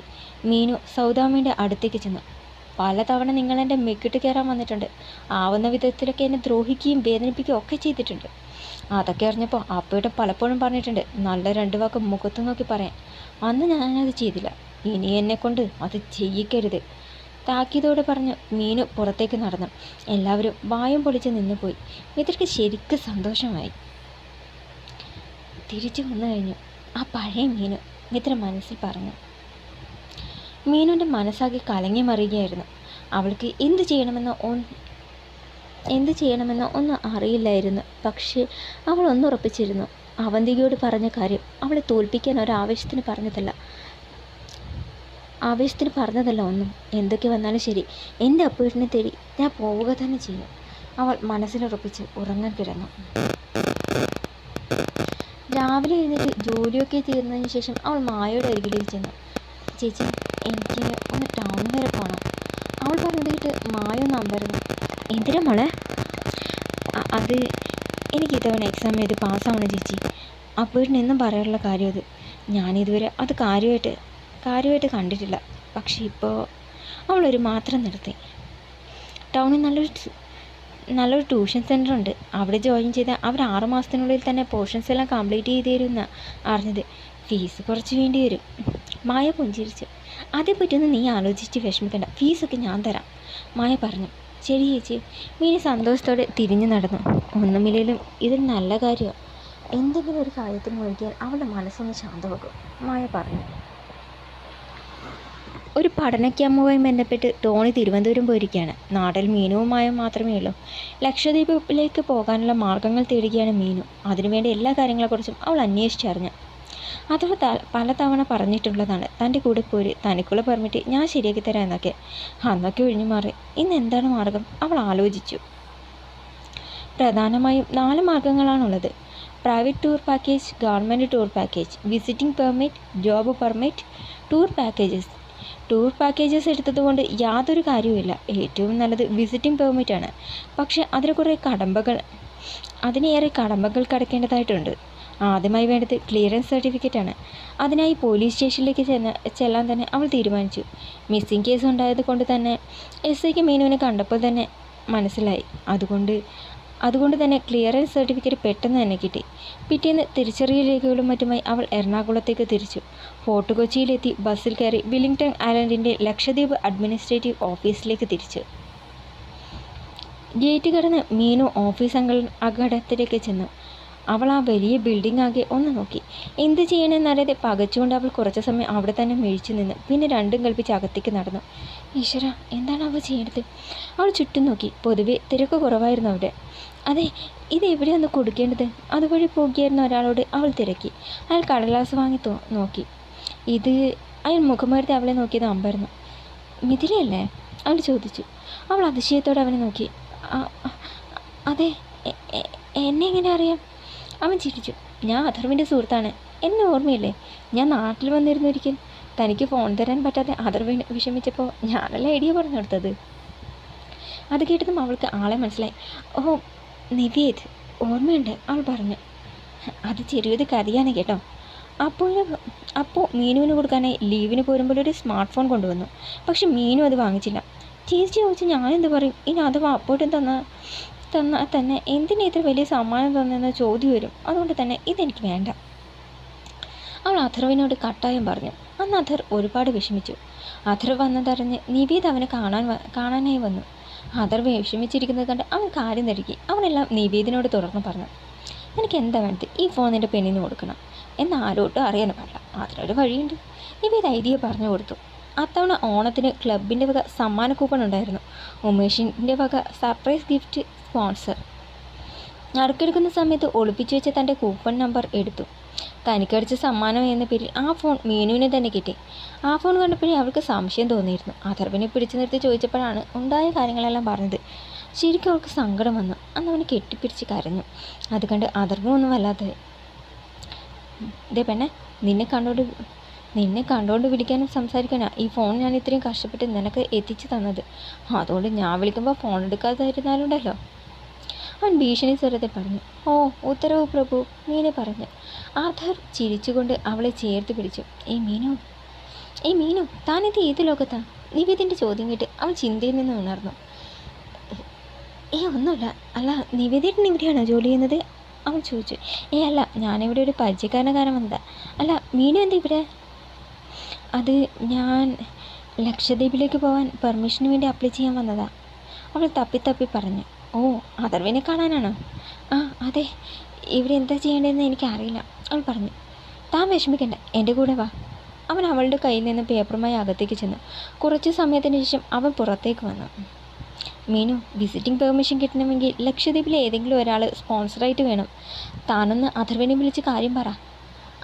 മീനു സൗദാമിൻ്റെ അടുത്തേക്ക് ചെന്നു. പലതവണ നിങ്ങളെൻ്റെ മെക്കിട്ട് കയറാൻ വന്നിട്ടുണ്ട്. ആവുന്ന വിധത്തിലൊക്കെ എന്നെ ദ്രോഹിക്കുകയും വേദനിപ്പിക്കുകയും ഒക്കെ ചെയ്തിട്ടുണ്ട്. അതൊക്കെ അറിഞ്ഞപ്പോൾ അപ്പയുടെ പലപ്പോഴും പറഞ്ഞിട്ടുണ്ട് നല്ല 2 വാക്ക് മുഖത്ത് നോക്കി പറയാൻ. അന്ന് ഞാനത് ചെയ്തില്ല. ഇനി എന്നെക്കൊണ്ട് അത് ചെയ്യിക്കരുത്. താക്കീതോടെ പറഞ്ഞ് മീനു പുറത്തേക്ക് നടന്നു. എല്ലാവരും വായും പൊളിച്ച് നിന്നുപോയി. മിത്രയ്ക്ക് ശരിക്കും സന്തോഷമായി. തിരിച്ചു വന്നു കഴിഞ്ഞു ആ പഴയ മീനു, മിത്ര മനസ്സിൽ പറഞ്ഞു. മീനുവിൻ്റെ മനസ്സാകെ കലങ്ങി മറിയുകയായിരുന്നു. അവൾക്ക് എന്ത് ചെയ്യണമെന്നോ ഒന്നും അറിയില്ലായിരുന്നു. പക്ഷേ അവൾ ഒന്നുറപ്പിച്ചിരുന്നു. അവന്തികയോട് പറഞ്ഞ കാര്യം അവളെ തോൽപ്പിക്കാൻ ഒരാവേശത്തിന് പറഞ്ഞതല്ല ഒന്നും. എന്തൊക്കെ വന്നാലും ശരി, എൻ്റെ അപ്പൂട്ടിനെ തേടി ഞാൻ പോവുക തന്നെ ചെയ്യും. അവൾ മനസ്സിലുറപ്പിച്ച് ഉറങ്ങാൻ കിടന്നു. രാവിലെ എഴുന്നേറ്റ് ജോലിയൊക്കെ തീർന്നതിന് ശേഷം അവൾ മായയുടെ അരികിലേക്ക് ചെന്നു. ചേച്ചി, എനിക്ക് ഒന്ന് ടൗൺ വരെ പോകണം. അവൾ പറഞ്ഞിട്ട് മായ ഒന്ന് അമ്പരന്നു. എന്തിനാ മോളെ? അത് എനിക്ക് ഇത്തവണ എക്സാം എഴുതി പാസ്സാവണം ചേച്ചി. അപ്പോഴെന്നും എന്നും പറയാനുള്ള കാര്യം അത്. ഞാനിതുവരെ അത് കാര്യമായിട്ട് കണ്ടിട്ടില്ല. പക്ഷേ ഇപ്പോൾ അവളൊരു മാത്രം നിർത്തി. ടൗണിൽ നല്ലൊരു ട്യൂഷൻ സെൻ്റർ ഉണ്ട്. അവിടെ ജോയിൻ ചെയ്താൽ അവർ 6 മാസത്തിനുള്ളിൽ തന്നെ പോർഷൻസ് എല്ലാം കംപ്ലീറ്റ് ചെയ്ത് തരുമെന്നാണ് അറിഞ്ഞത്. ഫീസ് കുറച്ച് വേണ്ടി വരും. മായ പുഞ്ചിരിച്ചു. അതേപ്പറ്റിയൊന്നും നീ ആലോചിച്ച് വിഷമിക്കണ്ട, ഫീസൊക്കെ ഞാൻ തരാം, മായ പറഞ്ഞു. ശരി ചേച്ചി. മീനി സന്തോഷത്തോടെ തിരിഞ്ഞു നടന്നു. ഒന്നുമില്ലെങ്കിലും ഇതൊരു നല്ല കാര്യമാണ്. എന്തെങ്കിലും ഒരു കാര്യത്തിൽ മുഴുകിയാൽ അവളുടെ മനസ്സൊന്ന് ശാന്തമാകും, മായ പറഞ്ഞു. ഒരു പഠന ക്യാമ്പുമായി ബന്ധപ്പെട്ട് ടോണി തിരുവനന്തപുരം പോയിരിക്കുകയാണ്. നാട്ടിൽ മീനുവുമായും മാത്രമേ ഉള്ളൂ. ലക്ഷദ്വീപിലേക്ക് പോകാനുള്ള മാർഗങ്ങൾ തേടുകയാണ് മീനു. അതിനുവേണ്ടി എല്ലാ കാര്യങ്ങളെക്കുറിച്ചും അവൾ അന്വേഷിച്ചറിഞ്ഞു. അതവൾ പലതവണ പറഞ്ഞിട്ടുള്ളതാണ്. തൻ്റെ കൂടെ പോര്, തനിക്കുള്ള പെർമിറ്റ് ഞാൻ ശരിയാക്കി തരാം എന്നൊക്കെ. അന്നൊക്കെ ഒഴിഞ്ഞു മാറി. ഇന്ന് എന്താണ് മാർഗം? അവൾ ആലോചിച്ചു. പ്രധാനമായും 4 മാർഗങ്ങളാണുള്ളത്. Private tour package, government tour package, visiting permit, job permit, tour packages. Tour packages എടുത്തതുകൊണ്ട് യാതൊരു കാര്യവുമില്ല. ഏറ്റവും നല്ലത് വിസിറ്റിംഗ് പെർമിറ്റാണ്. പക്ഷേ അതിനേറെ കടമ്പകൾ കടക്കേണ്ടതായിട്ടുണ്ട്. ആദ്യമായി വേണ്ടത് ക്ലിയറൻസ് സർട്ടിഫിക്കറ്റാണ്. അതിനായി പോലീസ് സ്റ്റേഷനിലേക്ക് ചെല്ലാൻ തന്നെ അവൾ തീരുമാനിച്ചു. മിസ്സിംഗ് കേസ് ഉണ്ടായത് കൊണ്ട് തന്നെ SIക്ക് മീനുവിനെ കണ്ടപ്പോൾ തന്നെ മനസ്സിലായി. അതുകൊണ്ട് തന്നെ ക്ലിയറൻസ് സർട്ടിഫിക്കറ്റ് പെട്ടെന്ന് തന്നെ കിട്ടി. പിറ്റേന്ന് തിരിച്ചറിയൽ രേഖകളും മറ്റുമായി അവൾ എറണാകുളത്തേക്ക് തിരിച്ചു. ഫോർട്ട് കൊച്ചിയിലെത്തി ബസ്സിൽ കയറി വില്ലിംഗ്ടൺ ഐലൻഡിൻ്റെ ലക്ഷദ്വീപ് അഡ്മിനിസ്ട്രേറ്റീവ് ഓഫീസിലേക്ക് തിരിച്ചു. ഗേറ്റ് കടന്ന് മീനു ഓഫീസ് അങ്കണത്തിലേക്ക് ചെന്നു. അവൾ ആ വലിയ ബിൽഡിംഗ് ആകെ ഒന്ന് നോക്കി. എന്ത് ചെയ്യണമെന്നറിയാതെ പകച്ചുകൊണ്ട് അവൾ കുറച്ച് സമയം അവിടെ തന്നെ മിഴിച്ചു നിന്ന് പിന്നെ രണ്ടും കൽപ്പിച്ച് അകത്തേക്ക് നടന്നു. ഈശ്വര, എന്താണ് അവൾ ചെയ്യേണ്ടത്? അവൾ ചുറ്റും നോക്കി. പൊതുവെ തിരക്ക് കുറവായിരുന്നു അവിടെ. അതെ, ഇത് എവിടെയൊന്ന് കൊടുക്കേണ്ടത്? അതുവഴി പോകുകയായിരുന്ന ഒരാളോട് അവൾ തിരക്കി. അയാൾ കടലാസ് വാങ്ങി നോക്കി. അയാൾ മുഖമെടുത്ത് അവളെ നോക്കിയത് അമ്പായിരുന്നു. മിഥിലയല്ലേ? അവൾ ചോദിച്ചു. അവൾ അതിശയത്തോടെ അവനെ നോക്കി. അതെ, എന്നെ എങ്ങനെ അറിയാം? അവൻ ചിരിച്ചു. ഞാൻ അഥർവിൻ്റെ സുഹൃത്താണ്. എന്നെ ഓർമ്മയില്ലേ? ഞാൻ നാട്ടിൽ വന്നിരുന്നു ഒരിക്കൽ. തനിക്ക് ഫോൺ തരാൻ പറ്റാതെ അഥർവ് വിഷമിച്ചപ്പോൾ ഞാനല്ല ഐഡിയ പറഞ്ഞു കൊടുത്തത്. അത് കേട്ടതും അവൾക്ക് ആളെ മനസ്സിലായി. ഓ, നിവേദ്, ഓർമ്മയുണ്ട്, അവൾ പറഞ്ഞു. അത് ചെറിയൊരു കഥയാണ് കേട്ടോ. അപ്പോൾ മീനുവിന് കൊടുക്കാനായി ലീവിന് പോരുമ്പോൾ ഒരു സ്മാർട്ട് ഫോൺ കൊണ്ടുവന്നു. പക്ഷെ മീനു അത് വാങ്ങിച്ചില്ല. ചേച്ചി ചോദിച്ചു ഞാനെന്ത് പറയും? ഇനി അഥവാ അപ്പോട്ടും തന്നാൽ തന്നെ എന്തിനാ ഇത്ര വലിയ സമ്മാനം തന്നെന്ന് ചോദ്യം വരും. അതുകൊണ്ട് തന്നെ ഇതെനിക്ക് വേണ്ട, അവൾ അഥർവിനോട് കട്ടായം പറഞ്ഞു. അന്ന് അഥർ ഒരുപാട് വിഷമിച്ചു. അഥർ വന്നതറിഞ്ഞ് നിവേദ് അവനെ കാണാനായി വന്നു. അഥർ വിഷമിച്ചിരിക്കുന്നത് കണ്ട് അവൻ കാര്യം തിരക്കി. അവനെല്ലാം നിവേദിനോട് തുറന്നു പറഞ്ഞു. എനിക്ക് എന്താ വേണ്ടത്? ഈ ഫോൺ നിൻ്റെ പെണ്ണിന് കൊടുക്കണം എന്ന് ആരോട്ടും അറിയാൻ പാടില്ല. അതിനൊരു വഴിയുണ്ട്. നിവേദ് ഐഡിയ പറഞ്ഞു കൊടുത്തു. അത്തവണ ഓണത്തിന് ക്ലബിൻ്റെ വക സമ്മാന കൂപ്പൺ ഉണ്ടായിരുന്നു. ഉമേഷിൻ്റെ വക സർപ്രൈസ് ഗിഫ്റ്റ് സ്പോൺസർ. നറുക്കെടുക്കുന്ന സമയത്ത് ഒളിപ്പിച്ചു വെച്ച തൻ്റെ കൂപ്പൺ നമ്പർ എടുത്തു. തനിക്കടിച്ച സമ്മാനം എന്ന പേരിൽ ആ ഫോൺ മീനുവിന് തന്നെ കിട്ടി. ആ ഫോൺ കണ്ടപ്പോഴേ അവൾക്ക് സംശയം തോന്നിയിരുന്നു. അഥർവിനെ പിടിച്ചു നിർത്തി ചോദിച്ചപ്പോഴാണ് ഉണ്ടായ കാര്യങ്ങളെല്ലാം പറഞ്ഞത്. ശരിക്കും അവൾക്ക് സങ്കടം വന്നു. അന്ന് അവനെ കെട്ടിപ്പിടിച്ച് കരഞ്ഞു. അത് കണ്ട് അഥർവും ഒന്നും വല്ലാതെ. ഇതേ പെണ്ണെ, നിന്നെ കണ്ടുകൊണ്ട് വിളിക്കാനും സംസാരിക്കാനാണ് ഈ ഫോൺ ഞാൻ ഇത്രയും കഷ്ടപ്പെട്ട് നിനക്ക് എത്തിച്ചു തന്നത്. അതുകൊണ്ട് ഞാൻ വിളിക്കുമ്പോൾ ഫോൺ എടുക്കാതിരുന്നാലുണ്ടല്ലോ, അവൻ ഭീഷണി സ്വരത്തിൽ പറഞ്ഞു. ഓ, ഉത്തരവ് പ്രഭു, മീനെ പറഞ്ഞു. ആർഥർ ചിരിച്ചുകൊണ്ട് അവളെ ചേർത്ത് പിടിച്ചു. ഏയ് മീനു, താനിത് ഏത് ലോകത്താ? നിവേദിൻ്റെ ചോദ്യം കേട്ട് അവൾ ചിന്തയിൽ നിന്ന് ഉണർന്നു. ഒന്നുമില്ല. അല്ല, നിവേദേട്ടൻ ഇവിടെയാണോ ജോലി ചെയ്യുന്നത്? അവൾ ചോദിച്ചു. അല്ല, ഞാനിവിടെ ഒരു പരിചയക്കാരനെ കാരണം വന്നതാ. അല്ല, മീനു എന്താ ഇവിടെ? അത് ലക്ഷദ്വീപിലേക്ക് പോകാൻ പെർമിഷന് വേണ്ടി അപ്ലൈ ചെയ്യാൻ വന്നതാ. അവൾ തപ്പി പറഞ്ഞു. ഓ, അഥർവിനെ കാണാനാണോ? ആ അതെ, ഇവിടെ എന്താ ചെയ്യേണ്ടതെന്ന് എനിക്കറിയില്ല, അവൾ പറഞ്ഞു. താൻ വിഷമിക്കണ്ട, എൻ്റെ കൂടെ വാ. അവൻ അവളുടെ കയ്യിൽ നിന്ന് പേപ്പറുമായി അകത്തേക്ക് ചെന്നു. കുറച്ച് സമയത്തിന് ശേഷം അവൻ പുറത്തേക്ക് വന്നു. മീനു, വിസിറ്റിംഗ് പെർമിഷൻ കിട്ടണമെങ്കിൽ ലക്ഷദ്വീപിലെ ഏതെങ്കിലും ഒരാൾ സ്പോൺസറായിട്ട് വേണം. താനൊന്ന് അഥർവിനെ വിളിച്ച് കാര്യം പറ.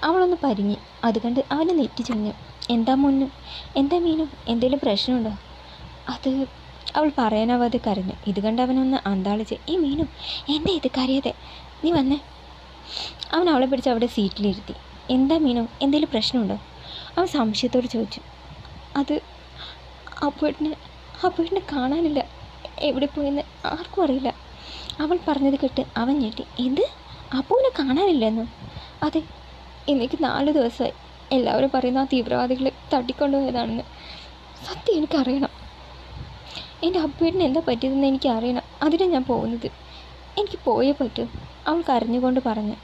അവളൊന്ന് പരിങ്ങി. അത് കണ്ട് അവനെ നെറ്റിച്ചൊഞ്ഞു. എന്താ മീനു, എന്തെങ്കിലും പ്രശ്നമുണ്ടോ? അത് അവൾ പറയാനാവാതെ കരഞ്ഞു. ഇത് കണ്ട് അവനൊന്ന് അന്താളിച്ച്, ഈ മീനു, എന്താ ഇത് കരയാതെ, നീ വന്നേ. അവൻ അവളെ പിടിച്ച് അവിടെ സീറ്റിലിരുത്തി. എന്താ മീനു, എന്തെങ്കിലും പ്രശ്നമുണ്ടോ? അവൻ സംശയത്തോട് ചോദിച്ചു. അത് അപ്പോഴിനെ കാണാനില്ല, എവിടെ പോയെന്ന് ആർക്കും അറിയില്ല. അവൾ പറഞ്ഞത് കേട്ട് അവൻ ഞെട്ടി. എന്ത്, അപ്പുവിനെ കാണാനില്ലെന്നോ? അതെ, എനിക്ക് 4 ദിവസമായി. എല്ലാവരും പറയുന്ന ആ തീവ്രവാദികൾ തട്ടിക്കൊണ്ടുപോയതാണെന്ന്. സത്യം എനിക്കറിയണം. എൻ്റെ അപ്പുവിന് എന്താ പറ്റിയതെന്ന് എനിക്കറിയണം. അതിനാണ് ഞാൻ പോകുന്നത്. എനിക്ക് പോയേ പറ്റൂ, അവൾ കരഞ്ഞുകൊണ്ട് പറഞ്ഞു.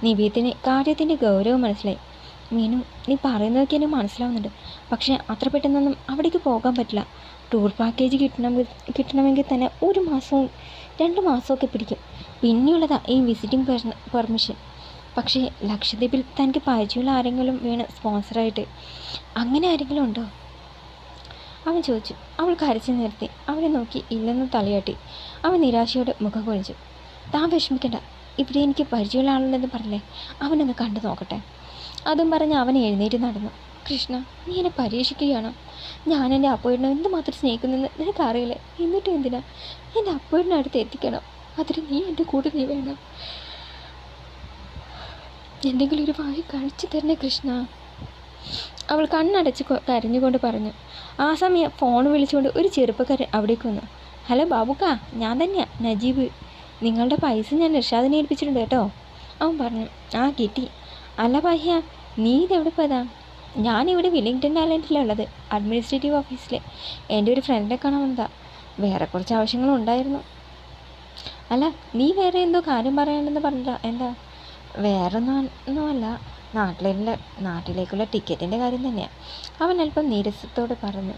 നിവേദിന് കാര്യത്തിൻ്റെ ഗൗരവം മനസ്സിലായി. മീനു, നീ പറയുന്നതൊക്കെ എനിക്ക് മനസ്സിലാവുന്നുണ്ട്. പക്ഷേ അത്ര പെട്ടെന്നൊന്നും അവിടേക്ക് പോകാൻ പറ്റില്ല. ടൂർ പാക്കേജ് കിട്ടണമെങ്കിൽ തന്നെ 1 മാസവും 2 മാസമൊക്കെ പിടിക്കും. പിന്നെയുള്ളതാ ഈ വിസിറ്റിംഗ് പെർമിഷൻ. പക്ഷേ ലക്ഷദ്വീപിൽ തനിക്ക് പരിചയമുള്ള ആരെങ്കിലും വേണം സ്പോൺസറായിട്ട്. അങ്ങനെ ആരെങ്കിലും ഉണ്ടോ? അവൻ ചോദിച്ചു. അവൾ കരച്ചു നിർത്തി അവനെ നോക്കി ഇല്ലെന്ന് തലയാട്ടി. അവൻ നിരാശയോടെ മുഖം കൊഴിച്ചു. താൻ വിഷമിക്കണ്ട, ഇവിടെ എനിക്ക് പരിചയമുള്ള ആളുണ്ടെന്ന് പറഞ്ഞില്ലേ, അവനൊന്ന് കണ്ടു നോക്കട്ടെ. അതും പറഞ്ഞ് അവൻ എഴുന്നേറ്റ് നടന്നു. കൃഷ്ണ, നീ എന്നെ പരീക്ഷിക്കുകയാണോ? ഞാൻ എൻ്റെ അപ്പോയിനെ എന്തുമാത്രം സ്നേഹിക്കുന്നെന്ന് നിനക്കറിയില്ലേ? എന്നിട്ടും എന്തിനാ എൻ്റെ അപ്പോയിനെ അടുത്ത് എത്തിക്കണം? അതിന് നീ എൻ്റെ കൂടെ നീ വേണം. എന്തെങ്കിലും ഒരു വഴി കാണിച്ചു തരണേ കൃഷ്ണ, അവൾ കണ്ണടച്ച് കരഞ്ഞുകൊണ്ട് പറഞ്ഞു. ആ സമയം ഫോൺ വിളിച്ചുകൊണ്ട് ഒരു ചെറുപ്പക്കാരൻ അവിടേക്ക് വന്നു. ഹലോ ബാബുക്ക, ഞാൻ തന്നെയാ, നജീബ്. നിങ്ങളുടെ പൈസ ഞാൻ ഇർഷാദിനെ ഏൽപ്പിച്ചിട്ടുണ്ട് കേട്ടോ, അവൻ പറഞ്ഞു. ആ കിട്ടി. അല്ല ബാഹ്യ, നീ ഇതെവിടെ പോയതാ? ഞാനിവിടെ വില്ലിംഗ്ടൺ ഐലൻഡിലുള്ളത്, അഡ്മിനിസ്ട്രേറ്റീവ് ഓഫീസിൽ. എൻ്റെ ഒരു ഫ്രണ്ടിനെ കാണാൻ വന്നതാ. വേറെ കുറച്ച് ആവശ്യങ്ങളുണ്ടായിരുന്നു. അല്ല, നീ വേറെ എന്തോ കാര്യം പറയാനുണ്ടെന്ന് പറഞ്ഞില്ല, എന്താ? വേറൊന്നുമല്ല, നാട്ടിലേക്കുള്ള ടിക്കറ്റിൻ്റെ കാര്യം തന്നെയാണ്, അവൻ അല്പം നീരസത്തോടെ പറഞ്ഞു.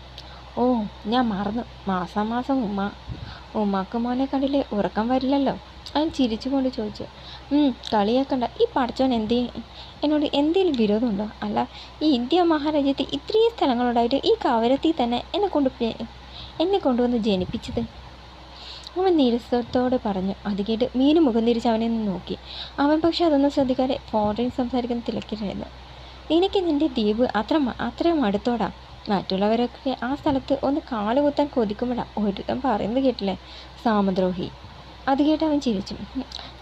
ഓ, ഞാൻ മറന്നു. മാസം ഉമ്മാക്ക് മോനെ കണ്ടില്ലേ, ഉറക്കം വരില്ലല്ലോ, അവൻ ചിരിച്ചുകൊണ്ട് ചോദിച്ചു. കളിയാക്കണ്ട. ഈ പഠിച്ചവൻ എന്നോട് എന്തെങ്കിലും വിരോധമുണ്ടോ? അല്ല, ഈ ഇന്ത്യ മഹാരാജ്യത്ത് ഇത്രയും സ്ഥലങ്ങളുണ്ടായിട്ട് ഈ കവരത്തിൽ തന്നെ എന്നെ കൊണ്ടുവന്ന് ജനിപ്പിച്ചത്, അവൻ നീരസത്തോടെ പറഞ്ഞു. അത് കേട്ട് മീനു മുഖം തിരിച്ച് അവനെ ഒന്ന് നോക്കി. അവൻ പക്ഷെ അതൊന്നും ശ്രദ്ധിക്കാതെ ഫോണിൽ സംസാരിക്കുന്ന തിരക്കിലായിരുന്നു. നിനക്ക് നിൻ്റെ ദ്വീപ് അത്രയും അടുത്തോടാ. മറ്റുള്ളവരൊക്കെ ആ സ്ഥലത്ത് ഒന്ന് കാലുകുത്താൻ കൊതിക്കുമ്പോഴാണ് ഒരുത്തം പറയുന്നത് കേട്ടില്ലേ, സാമദ്രോഹി. അത് കേട്ട് അവൻ ചിരിച്ചു.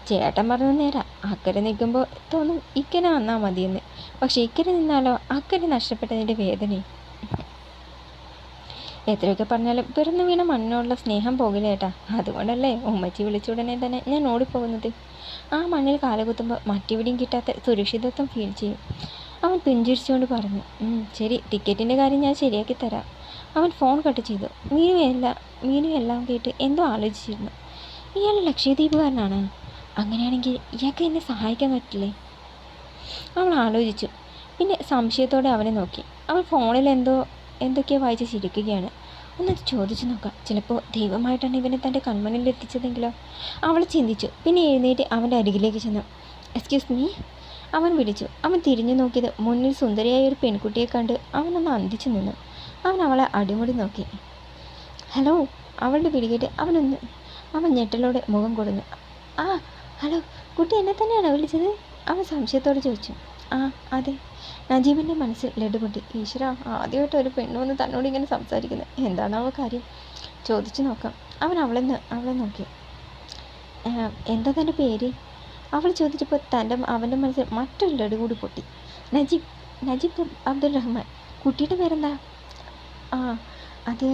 ചേട്ടൻ പറഞ്ഞത് നേരാ. അക്കരെ നിൽക്കുമ്പോൾ തോന്നും ഇക്കരെ വന്നാൽ മതിയെന്ന്. പക്ഷെ ഇക്കരെ നിന്നാലോ അക്കരെ നഷ്ടപ്പെട്ടതിൻ്റെ വേദനയും. എത്രയൊക്കെ പറഞ്ഞാലും പിറന്നു വീണ മണ്ണിനോടുള്ള സ്നേഹം പോകില്ല ചേട്ടാ. അതുകൊണ്ടല്ലേ ഉമ്മച്ചി വിളിച്ച ഉടനെ തന്നെ ഞാൻ ഓടിപ്പോകുന്നത്. ആ മണ്ണിൽ കാലുകുത്തുമ്പോൾ മറ്റെവിടെയും കിട്ടാത്ത സുരക്ഷിതത്വം ഫീൽ ചെയ്യും, അവൻ പുഞ്ചിരിച്ചുകൊണ്ട് പറഞ്ഞു. ശരി, ടിക്കറ്റിൻ്റെ കാര്യം ഞാൻ ശരിയാക്കി തരാം. അവൻ ഫോൺ കട്ട് ചെയ്തു. മീനു എല്ലാം കേട്ട് എന്തോ ആലോചിച്ചിരുന്നു. ഇയാൾ ലക്ഷദ്വീപുകാരനാണ്. അങ്ങനെയാണെങ്കിൽ ഇയാൾക്ക് എന്നെ സഹായിക്കാൻ പറ്റില്ലേ? അവൾ ആലോചിച്ചു. പിന്നെ സംശയത്തോടെ അവനെ നോക്കി. അവൾ ഫോണിൽ എന്തൊക്കെയോ വായിച്ച് ചിരിക്കുകയാണ്. ഒന്നത് ചോദിച്ചു നോക്കാം, ചിലപ്പോൾ ദൈവമായിട്ടാണ് ഇവനെ തൻ്റെ കൺമുന്നിൽ എത്തിച്ചതെങ്കിലോ, അവൾ ചിന്തിച്ചു. പിന്നെ എഴുന്നേറ്റ് അവൻ്റെ അരികിലേക്ക് ചെന്നു. എക്സ്ക്യൂസ് മീ, അവൻ വിളിച്ചു. അവൻ തിരിഞ്ഞു നോക്കിയത് മുന്നിൽ സുന്ദരിയായ ഒരു പെൺകുട്ടിയെ കണ്ട് അവനൊന്ന് അന്തിച്ചു നിന്നു. അവൻ അവളെ അടിമുടി നോക്കി. ഹലോ, അവളുടെ വിളികേട്ട് അവൻ ഞെട്ടലോടെ മുഖം കൊടുന്നു. ആ ഹലോ, കുട്ടി എന്നെ തന്നെയാണോ വിളിച്ചത്? അവൻ സംശയത്തോടെ ചോദിച്ചു. ആ അതെ. നജീബിൻ്റെ മനസ്സിൽ ലഡു പൊട്ടി. ഈശ്വര, ആദ്യമായിട്ട് ഒരു പെണ്ണു വന്ന് തന്നോട് ഇങ്ങനെ സംസാരിക്കുന്നത്. എന്താണാവോ കാര്യം? ചോദിച്ചു നോക്കാം. അവൻ അവളെ നോക്കി. എന്താ തൻ്റെ പേര്? അവൾ ചോദിച്ചപ്പോൾ അവൻ്റെ മനസ്സിൽ മറ്റൊരു ലഡു കൂടി പൊട്ടി. നജീബ് അബ്ദുൾ റഹ്മാൻ. കുട്ടിയുടെ പേരെന്താ? ആ അത്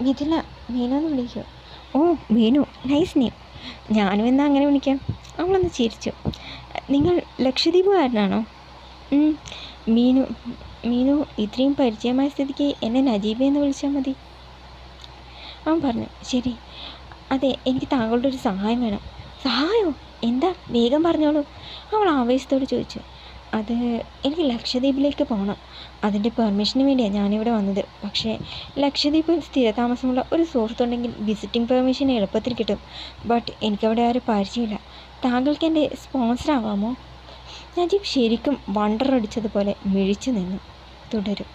മിഥില. മീനു വിളിക്കോ? ഓ മീനു, നൈസ് നെയിം. ഞാനും എന്നാ അങ്ങനെ വിളിക്കാം. അവളൊന്ന് ചിരിച്ചു. നിങ്ങൾ ലക്ഷദ്വീപുകാരനാണോ? മീനു ഇത്രയും പരിചയമായ സ്ഥിതിക്ക് എന്നെ നജീബ എന്ന് വിളിച്ചാൽ മതി, അവൻ പറഞ്ഞു. ശരി. അതെ, എനിക്ക് താങ്കളുടെ ഒരു സഹായം വേണം. സഹായമോ? എന്താ? വേഗം പറഞ്ഞോളൂ, അവൾ ആവേശത്തോട് ചോദിച്ചു. അത് എനിക്ക് ലക്ഷദ്വീപിലേക്ക് പോകണം. അതിൻ്റെ പെർമിഷന് വേണ്ടിയാണ് ഞാനിവിടെ വന്നത്. പക്ഷേ ലക്ഷദ്വീപിൽ സ്ഥിരതാമസമുള്ള ഒരു സുഹൃത്തുണ്ടെങ്കിൽ വിസിറ്റിംഗ് പെർമിഷൻ എളുപ്പത്തിൽ കിട്ടും. ബട്ട് എനിക്കവിടെ ആരും പരിചയമില്ല. താങ്കൾക്ക് എൻ്റെ സ്പോൺസർ ആവാമോ? നജീബ് ശരിക്കും വണ്ടറടിച്ചതുപോലെ മിഴിച്ചു നിന്നു. തുടരും.